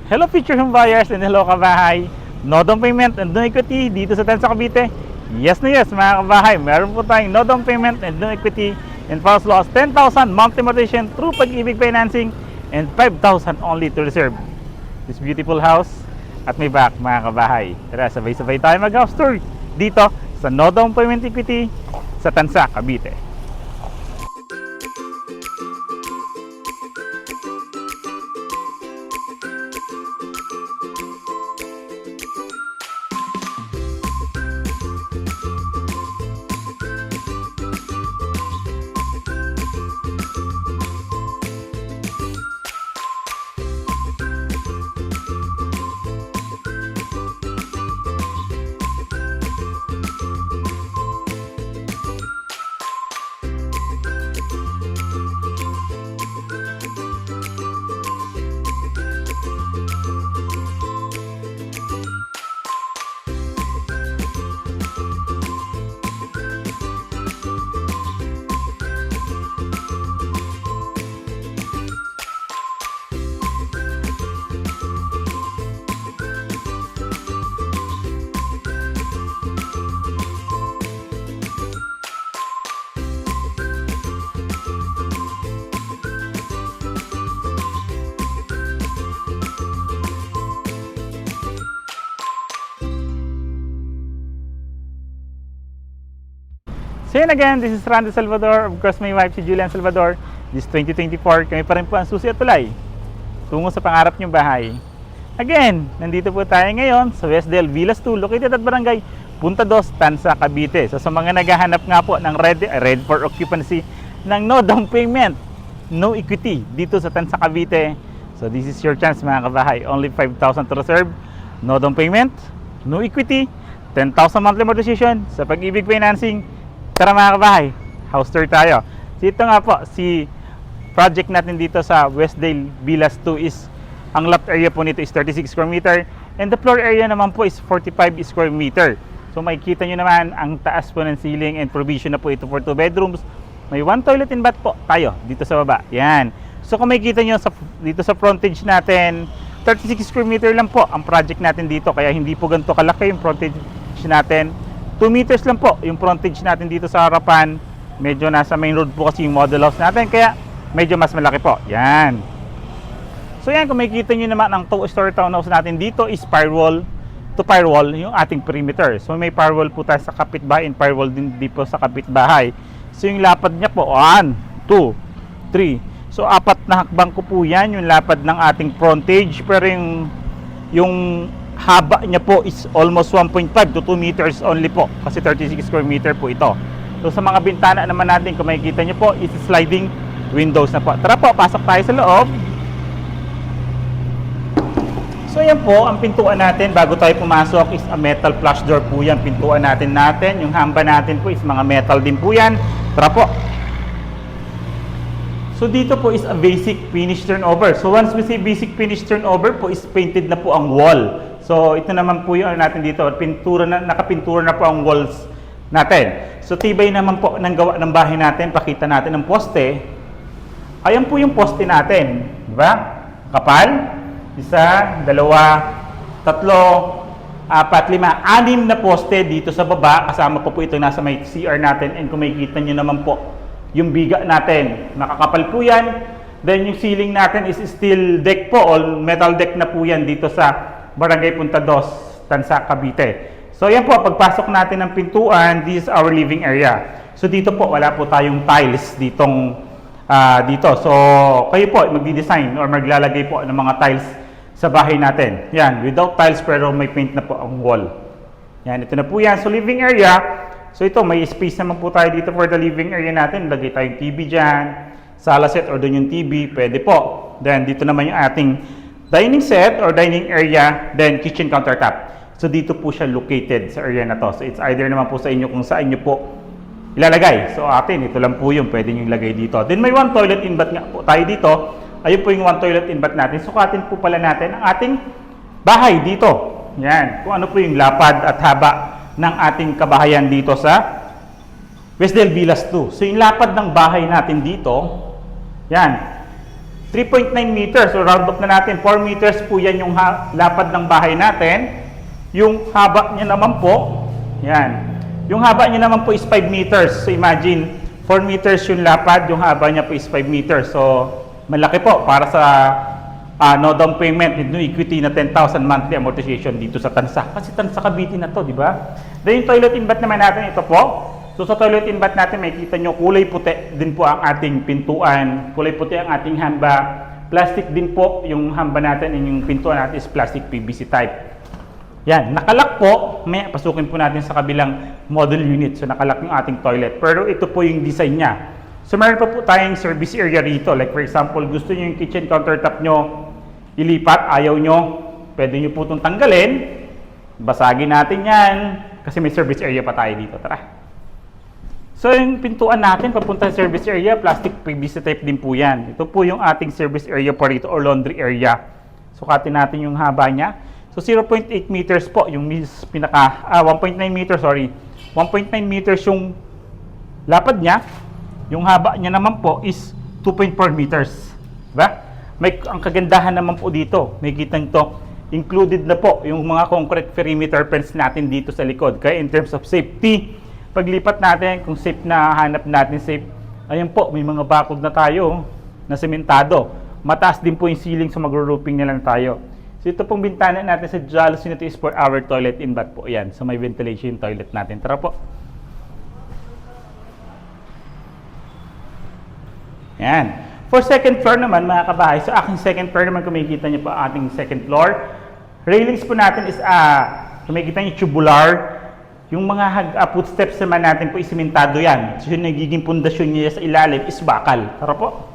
Hello future home buyers and hello kabahay. No down payment and no equity dito sa Tansa Cavite. Yes na yes mga kabahay. Meron po tayong no down payment and no equity and for as low as 10,000 monthly amortization through Pag-ibig Financing and 5,000 only to reserve this beautiful house at may back mga kabahay. Tara, sabay-sabay tayo mag-house tour dito sa no down payment equity sa Tansa Cavite. So yun again, this is Randy Salvador. Of course, my wife si Julian Salvador. This 2024, kami pa rin po ang susi at tulay tungo sa pangarap niyong bahay. Again, nandito po tayo ngayon sa Westdale Villas 2, located at Barangay Punta Dos, Tansa, Cavite. So sa mga naghahanap nga po ng ready for occupancy ng no down payment, no equity dito sa Tansa, Cavite. So this is your chance mga kabahay. Only 5,000 to reserve, no down payment, no equity, 10,000 monthly amortization sa Pag-ibig Financing. Tara mga kabahay, house tour tayo. Ito nga po, si project natin dito sa Westdale Villas 2 is, ang lot area po nito is 36 square meter and the floor area naman po is 45 square meter. So makikita nyo naman ang taas po ng ceiling and provision na po ito for 2 bedrooms. May 1 toilet and bath po tayo dito sa baba. Yan. So kung makikita nyo dito sa frontage natin, 36 square meter lang po ang project natin dito. Kaya hindi po ganito kalaki yung frontage natin. 2 meters lang po yung frontage natin dito sa harapan. Medyo nasa main road po kasi yung model house natin, kaya medyo mas malaki po. Yan. So yan, kung makikita nyo naman ang 2-story townhouse natin dito is firewall to firewall yung ating perimeter. So may firewall po tayo sa kapitbahay and firewall din dito sa kapitbahay. So yung lapad niya po, 1, 2, 3. So 4 na hakbang ko po yan yung lapad ng ating frontage. Pero yung haba niya po is almost 1.5 to 2 meters only po, kasi 36 square meter po ito. So sa mga bintana naman natin, kung makikita niyo po, is sliding windows na po. Tara po, pasok tayo sa loob. So yan po, ang pintuan natin bago tayo pumasok is a metal flush door po yan. Pintuan natin. Yung hamba natin po is mga metal din po yan. Tara po. So dito po is a basic finish turnover. So once we say basic finish turnover po is painted na po ang wall. So ito naman po yung natin dito, pintura na, nakapintura na po ang walls natin. So tibay naman po ng gawa ng bahay natin. Pakita natin ang poste. Ayan po yung poste natin, di ba? Kapal, 1, 2, 3, 4, 5, 6 na poste dito sa baba. Kasama po ito nasa may CR natin, and kung makikita nyo naman po yung biga natin, nakakapal po yan. Then yung ceiling natin is steel deck po, all metal deck na po yan dito sa Barangay Punta Dos, Tansa, Cavite. So yan po, pagpasok natin ng pintuan, this is our living area. So dito po, wala po tayong tiles dito. So kayo po magdi-design or maglalagay po ng mga tiles sa bahay natin. Yan, without tiles pero may paint na po ang wall. Yan, ito na po yan. So living area, so ito, may space naman po tayo dito for the living area natin. Lagay tayong TV dyan, sala set or doon yung TV, pwede po. Then dito naman yung ating dining set or dining area, then kitchen countertop. So dito po siya located sa area na to. So it's either naman po sa inyo kung saan nyo po ilalagay. So atin, ito lang po yung pwede nyo ilagay dito. Then may 1 toilet and bath nga po tayo dito. Ayun po yung 1 toilet and bath natin. Sukatin po pala natin ang ating bahay dito. Yan, kung ano po yung lapad at haba ng ating kabahayan dito sa Westdale Villas 2. So yung lapad ng bahay natin dito, yan, 3.9 meters. So round up na natin, 4 meters po yan yung lapad ng bahay natin. Yung haba niya naman po, yan. Yung haba niya naman po is 5 meters. So imagine, 4 meters yung lapad, yung haba niya po is 5 meters. So malaki po para sa no down payment, no equity na 10,000 monthly amortization dito sa Tansa. Kasi Tansa Cavite na to, di ba? Then yung toilet inbat naman natin, ito po. So sa toilet inbat natin, makikita nyo, kulay puti din po ang ating pintuan. Kulay puti ang ating hamba. Plastic din po yung hamba natin, and yung pintuan natin is plastic PVC type. Yan, nakalak po. May pasukin po natin sa kabilang model unit. So nakalak yung ating toilet. Pero ito po yung design niya. So meron pa po tayong service area rito. Like for example, gusto nyo yung kitchen countertop nyo ilipat, ayaw nyo, pwede nyo po itong tanggalin. Basagin natin yan. Kasi may service area pa tayo dito. Tara. So yung pintuan natin papunta sa service area, plastic PVC type din po yan. Ito po yung ating service area po rito or laundry area. Sukatin natin yung haba niya. So 0.8 meters po yung pinaka 1.9 meters, sorry. 1.9 meters yung lapad niya. Yung haba niya naman po is 2.4 meters. Diba? Ang kagandahan naman po dito, may kita nito, included na po yung mga concrete perimeter fence natin dito sa likod. Kaya in terms of safety, paglipat natin, kung safe na hanap natin safe, ayun po, may mga bakod na tayo na sementado. Mataas din po yung ceiling, so magro-roofing na lang tayo. So ito pong bintana natin sa Jalos Unit is for our toilet in bath po. Ayan, so may ventilation toilet natin. Tara po. Ayan. For second floor naman, mga kabahay, so aking second floor naman, kung makikita niyo po ating second floor, railings po natin is, kung makikita niyo, tubular. Yung mga footsteps naman natin po isimentado yan. So yung nagiging pundasyon niya sa ilalim is bakal. Tara po.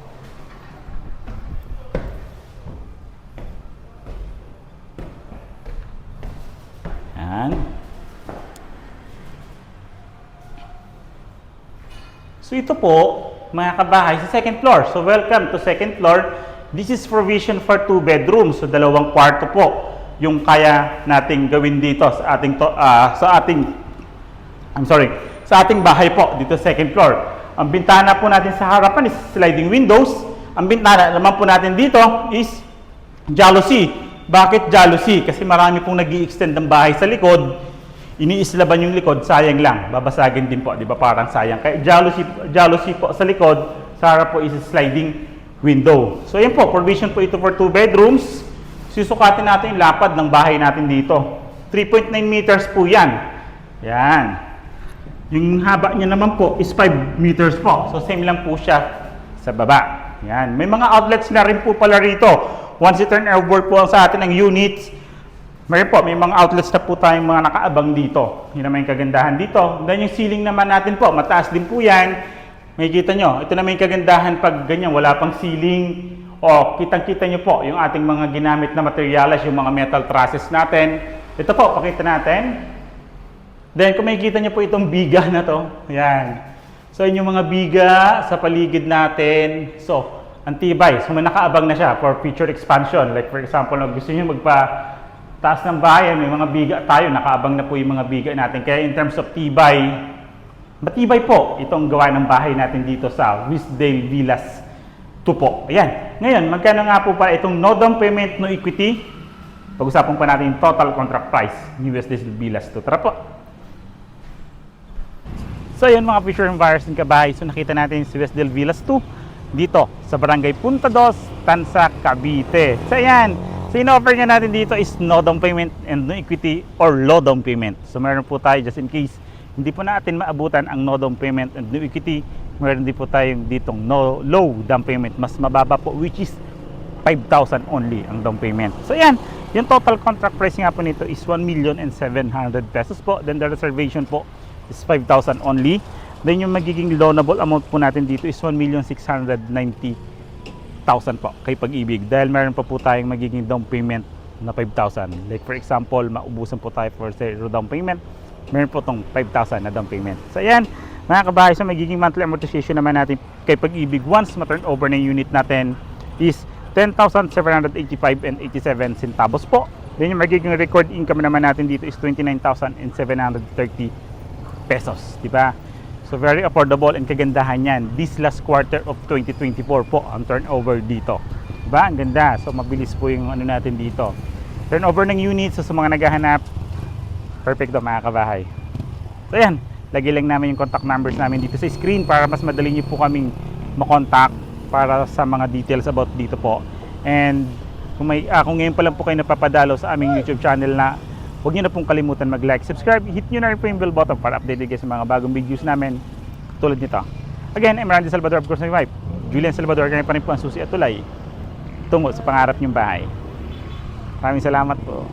Yan. So ito po, mga kabahay, sa second floor. So welcome to second floor. This is provision for 2 bedrooms. So 2 kwarto po yung kaya nating gawin dito sa ating bahay po dito sa second floor. Ang bintana po natin sa harapan is sliding windows. Ang bintana naman po natin dito is jalousie. Bakit jalousie? Kasi marami pong nag-i-extend ng bahay sa likod. Iniislaban yung likod, sayang lang. Babasagin din po, di ba? Parang sayang. Kaya jalousie po sa likod, sa harap po is sliding window. So yan po, provision po ito for 2 bedrooms. Susukatin natin yung lapad ng bahay natin dito. 3.9 meters po yan. Yan. Yung haba niya naman po is 5 meters po. So same lang po siya sa baba. Yan. May mga outlets na rin po pala rito. Once you turn over po sa atin ang units, may mga outlets na po tayong mga nakaabang dito. Yun naman yung kagandahan dito. Then yung ceiling naman natin po, mataas din po yan. May kita nyo. Ito naman yung kagandahan pag ganyan, wala pang ceiling. O, kitang-kita nyo po yung ating mga ginamit na materials, yung mga metal trusses natin. Ito po, pakita natin. Then, kung makikita nyo po itong biga na to, yan. So, yun yung mga biga sa paligid natin. So, antibay. So, may nakaabang na siya for future expansion. Like, for example, gusto nyo magpa-taas ng bayan, may mga biga tayo, nakaabang na po yung mga biga natin. Kaya, in terms of tibay, matibay po itong gawa ng bahay natin dito sa Wisdale Villas 2 po. Ayan. Ngayon, magkano nga po pala itong no down payment, no equity? Pag-usapan pa natin yung total contract price ni Wisdale Villas 2. Tara po. So, yun mga future buyers ng kabahay. So, nakita natin si Wisdale Villas 2 dito sa Barangay Punta Dos, Tansa, Cavite. So, ayan. So, in-offer nga natin dito is no down payment and no equity or low down payment. So, meron po tayo just in case hindi po natin maabutan ang no down payment and no equity. Meron din po tayong ditong low down payment. Mas mababa po, which is 5,000 only ang down payment. So, yan. Yung total contract price nga po nito is 1,700,000 pesos po. Then, the reservation po is 5,000 only. Then, yung magiging loanable amount po natin dito is 1,690,000 po kay Pag-ibig. Dahil meron pa po tayong magiging down payment na 5,000. Like, for example, maubusan po tayo for zero down payment. Meron po itong 5,000 na down payment. So, yan. Mga kabahay, so magiging monthly amortization naman natin kay Pag-ibig once ma-turn over na yung unit natin is 10,785 and 87 centavos po. Then yung magiging record income naman natin dito is 29,730 pesos, di ba? So very affordable and kagandahan yan. This last quarter of 2024 po ang turnover dito. Diba? Ang ganda. So mabilis po yung ano natin dito. Turnover ng units, so sa mga naghahanap, perfect to mga kabahay. So yan, lagay lang namin yung contact numbers namin dito sa screen para mas madali nyo po kaming makontak para sa mga details about dito po. And kung ngayon pa lang po kayo napapadalo sa aming YouTube channel na, huwag nyo na pong kalimutan mag-like, subscribe, hit nyo na rin po yung bell button para updated kayo sa mga bagong videos namin tulad nito. Again, I'm Randy Salvador, of course my wife, Julian Salvador, kami pa rin po ang susi at tulay tungo sa pangarap nyong bahay. Maraming salamat po.